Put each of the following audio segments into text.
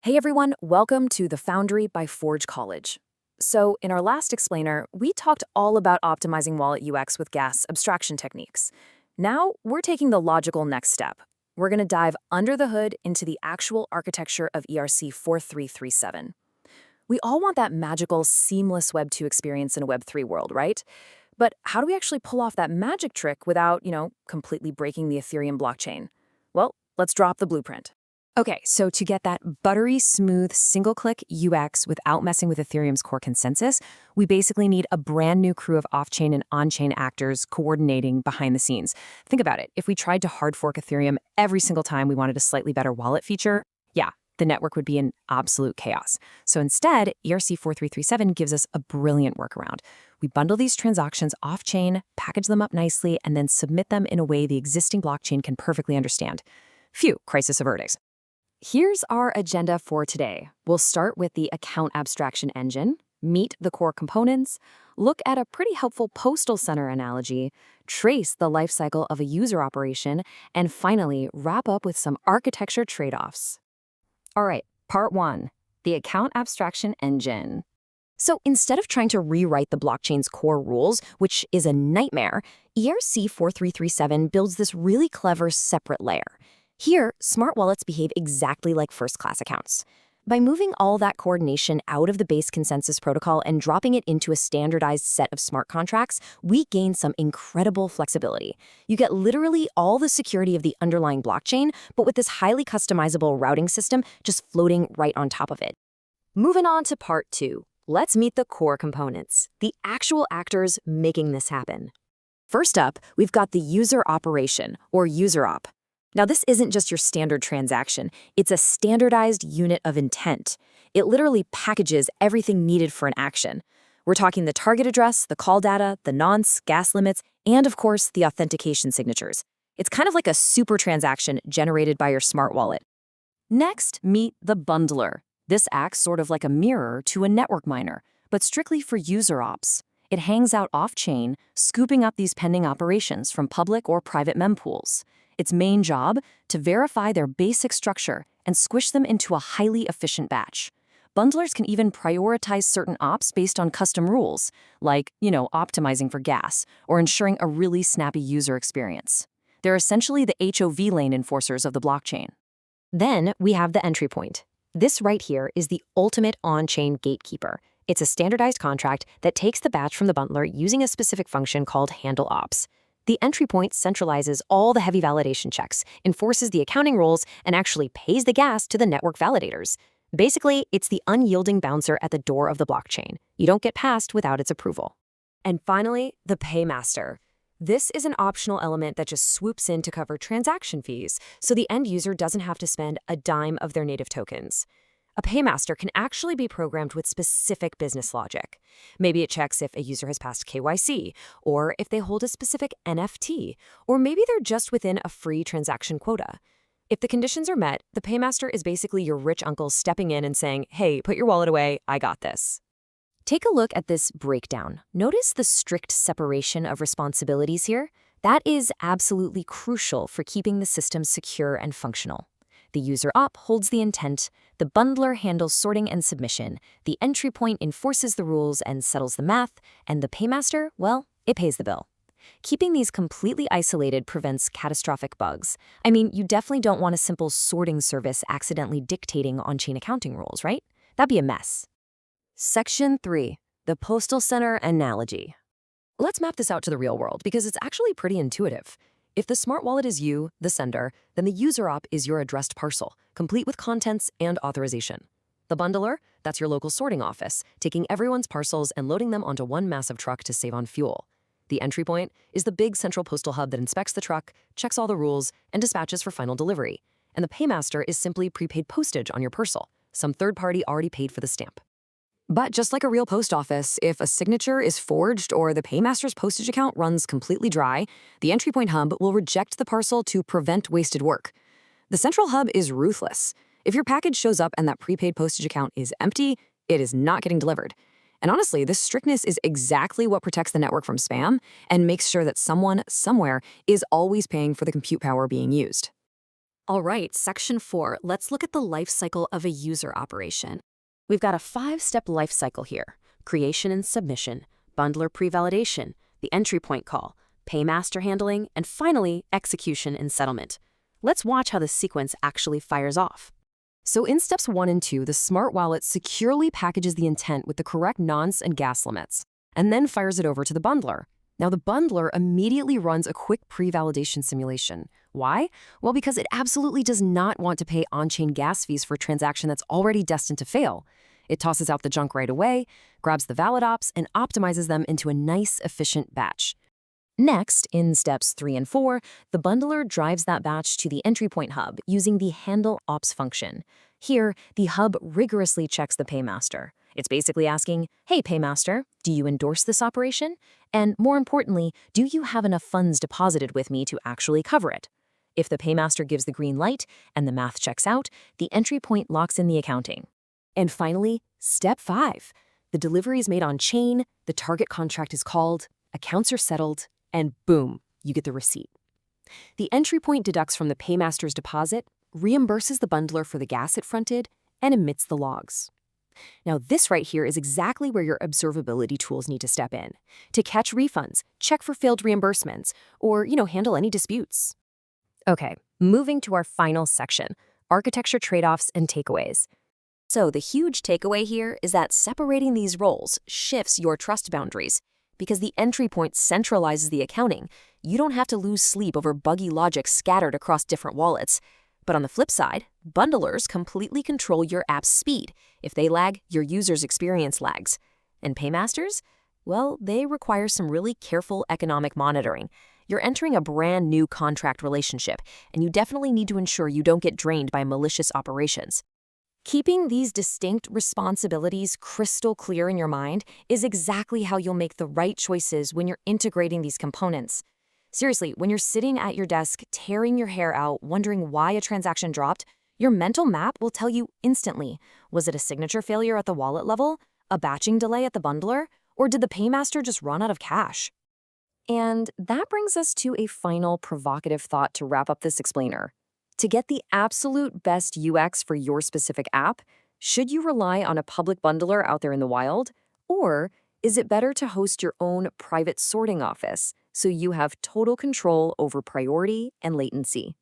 Hey everyone, welcome to The Foundry by Forge College. So, in our last explainer, we talked all about optimizing wallet UX with gas abstraction techniques. Now, we're taking the logical next step. We're going to dive under the hood into the actual architecture of ERC-4337. We all want that magical, seamless Web 2 experience in a Web 3 world, right? But how do we actually pull off that magic trick without, completely breaking the Ethereum blockchain? Well, let's drop the blueprint. Okay, so to get that buttery smooth single-click UX without messing with Ethereum's core consensus, we basically need a brand new crew of off-chain and on-chain actors coordinating behind the scenes. Think about it. If we tried to hard fork Ethereum every single time we wanted a slightly better wallet feature, yeah, the network would be in absolute chaos. So instead, ERC-4337 gives us a brilliant workaround. We bundle these transactions off-chain, package them up nicely, and then submit them in a way the existing blockchain can perfectly understand. Phew, crisis averted. Here's our agenda for today. We'll start with the account abstraction engine, meet the core components, look at a pretty helpful postal center analogy, trace the lifecycle of a user operation, and finally wrap up with some architecture trade-offs. All right, part one, the account abstraction engine. So instead of trying to rewrite the blockchain's core rules, which is a nightmare, ERC-4337 builds this really clever separate layer. Here, smart wallets behave exactly like first-class accounts. By moving all that coordination out of the base consensus protocol and dropping it into a standardized set of smart contracts, we gain some incredible flexibility. You get literally all the security of the underlying blockchain, but with this highly customizable routing system just floating right on top of it. Moving on to part two, let's meet the core components, the actual actors making this happen. First up, we've got the user operation, or UserOp. Now, this isn't just your standard transaction. It's a standardized unit of intent. It literally packages everything needed for an action. We're talking the target address, the call data, the nonce, gas limits, and of course, the authentication signatures. It's kind of like a super transaction generated by your smart wallet. Next, meet the bundler. This acts sort of like a mirror to a network miner, but strictly for user ops. It hangs out off-chain, scooping up these pending operations from public or private mempools. Its main job, to verify their basic structure and squish them into a highly efficient batch. Bundlers can even prioritize certain ops based on custom rules, like, optimizing for gas or ensuring a really snappy user experience. They're essentially the HOV lane enforcers of the blockchain. Then we have the EntryPoint. This right here is the ultimate on-chain gatekeeper. It's a standardized contract that takes the batch from the bundler using a specific function called handleOps. The EntryPoint centralizes all the heavy validation checks, enforces the accounting rules, and actually pays the gas to the network validators. Basically, it's the unyielding bouncer at the door of the blockchain. You don't get past without its approval. And finally, the paymaster. This is an optional element that just swoops in to cover transaction fees, so the end user doesn't have to spend a dime of their native tokens. A paymaster can actually be programmed with specific business logic. Maybe it checks if a user has passed KYC, or if they hold a specific NFT, or maybe they're just within a free transaction quota. If the conditions are met, the paymaster is basically your rich uncle stepping in and saying, "Hey, put your wallet away, I got this." Take a look at this breakdown. Notice the strict separation of responsibilities here. That is absolutely crucial for keeping the system secure and functional. The user op holds the intent, the bundler handles sorting and submission, the EntryPoint enforces the rules and settles the math, and the paymaster, well, it pays the bill. Keeping these completely isolated prevents catastrophic bugs. I mean, you definitely don't want a simple sorting service accidentally dictating on-chain accounting rules, right? That'd be a mess. Section 3, the postal center analogy. Let's map this out to the real world because it's actually pretty intuitive. If the smart wallet is you, the sender, then the user op is your addressed parcel, complete with contents and authorization. The bundler, that's your local sorting office, taking everyone's parcels and loading them onto one massive truck to save on fuel. The EntryPoint is the big central postal hub that inspects the truck, checks all the rules, and dispatches for final delivery. And the paymaster is simply prepaid postage on your parcel. Some third party already paid for the stamp. But just like a real post office, if a signature is forged or the paymaster's postage account runs completely dry, the EntryPoint hub will reject the parcel to prevent wasted work. The central hub is ruthless. If your package shows up and that prepaid postage account is empty, it is not getting delivered. And honestly, this strictness is exactly what protects the network from spam and makes sure that someone, somewhere, is always paying for the compute power being used. All right, section 4, let's look at the life cycle of a user operation. We've got a 5-step life cycle here: creation and submission, bundler pre-validation, the entry point call, paymaster handling, and finally, execution and settlement. Let's watch how this sequence actually fires off. So in steps 1 and 2, the smart wallet securely packages the intent with the correct nonce and gas limits, and then fires it over to the bundler. Now the bundler immediately runs a quick pre-validation simulation. Why? Well, because it absolutely does not want to pay on-chain gas fees for a transaction that's already destined to fail. It tosses out the junk right away, grabs the valid ops, and optimizes them into a nice, efficient batch. Next, in steps 3 and 4, the bundler drives that batch to the EntryPoint hub using the handleOps function. Here, the hub rigorously checks the paymaster. It's basically asking, hey, paymaster, do you endorse this operation? And more importantly, do you have enough funds deposited with me to actually cover it? If the paymaster gives the green light and the math checks out, the EntryPoint locks in the accounting. And finally, step 5. The delivery is made on chain, the target contract is called, accounts are settled, and boom, you get the receipt. The EntryPoint deducts from the paymaster's deposit, reimburses the bundler for the gas it fronted, and emits the logs. Now, this right here is exactly where your observability tools need to step in to catch refunds, check for failed reimbursements, or, handle any disputes. Okay, moving to our final section, architecture trade-offs and takeaways. So the huge takeaway here is that separating these roles shifts your trust boundaries. Because the EntryPoint centralizes the accounting, you don't have to lose sleep over buggy logic scattered across different wallets. But on the flip side, bundlers completely control your app's speed. If they lag, your user's experience lags. And paymasters? Well, they require some really careful economic monitoring. You're entering a brand new contract relationship, and you definitely need to ensure you don't get drained by malicious operations. Keeping these distinct responsibilities crystal clear in your mind is exactly how you'll make the right choices when you're integrating these components. Seriously, when you're sitting at your desk, tearing your hair out, wondering why a transaction dropped, your mental map will tell you instantly. Was it a signature failure at the wallet level, a batching delay at the bundler, or did the paymaster just run out of cash? And that brings us to a final provocative thought to wrap up this explainer. To get the absolute best UX for your specific app, should you rely on a public bundler out there in the wild? Or is it better to host your own private sorting office so you have total control over priority and latency?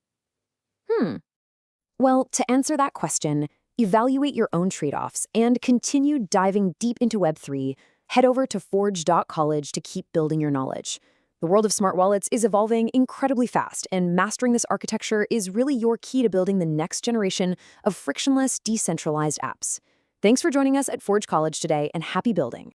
Well, to answer that question, evaluate your own trade-offs and continue diving deep into Web3. Head over to forge.college to keep building your knowledge. The world of smart wallets is evolving incredibly fast, and mastering this architecture is really your key to building the next generation of frictionless, decentralized apps. Thanks for joining us at Forge College today, and happy building.